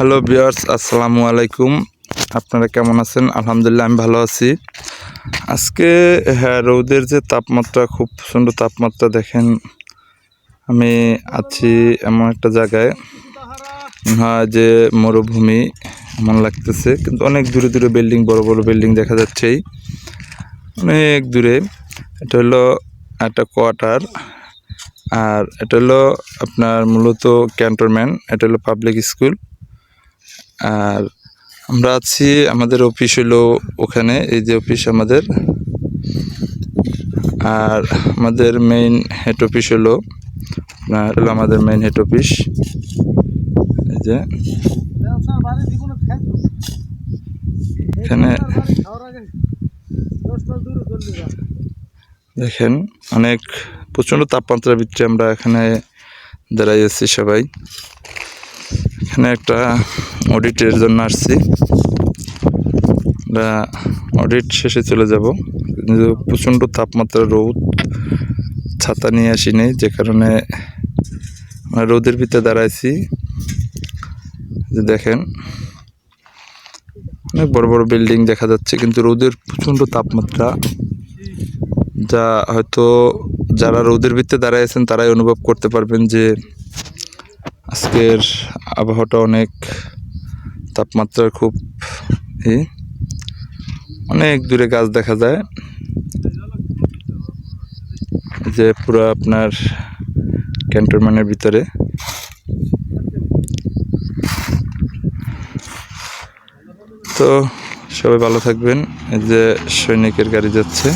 Hello viewers, আসসালামু আলাইকুম। আপনারা কেমন আছেন? আলহামদুলিল্লাহ আমি ভালো আছি। আজকে রোদের যে তাপমাত্রা, খুব সুন্দর তাপমাত্রা। দেখেন, আমি আছি এমন একটা জায়গায়, হয় যে মরুভূমি এমন লাগতেছে, কিন্তু অনেক দূরে দূরে বিল্ডিং, বড় বড় বিল্ডিং দেখা যাচ্ছে, অনেক দূরে। এটা হলো একটা কোয়ার্টার, আর এটা হলো আপনার মূলত ক্যান্টনমেন্ট। এটা হলো পাবলিক স্কুল। আর আমরা আছি, আমাদের অফিস হলো ওখানে, এই যে অফিস আমাদের। আর আমাদের মেইন হেড অফিস হলো আমাদের মেইন হেড অফিস। এই যে এখানে দেখেন, অনেক প্রচণ্ড তাপমাত্রার ভিতরে আমরা এখানে দাঁড়াই আছি সবাই। এখানে একটা অডিটের জন্য আসছি। আমরা অডিট শেষে চলে যাব, কিন্তু প্রচণ্ড তাপমাত্রা, রোদ, ছাতা নিয়ে আসিনি, যে কারণে আমরা রোদের ভিতরে দাঁড়াইছি। যে দেখেন, অনেক বড় বড় বিল্ডিং দেখা যাচ্ছে, কিন্তু রোদের প্রচণ্ড তাপমাত্রা, যা হয়তো যারা রোদের ভিতরে দাঁড়ায় আছেন তারাই অনুভব করতে পারবেন যে আজকের আবহাওয়াটা অনেক তাপমাত্রা, খুব অনেক দূরে গাছ দেখা যায়, যে পুরো আপনার ক্যান্টনমেন্টের ভিতরে। তো সবাই ভালো থাকবেন। এই যে সৈনিকের গাড়ি যাচ্ছে।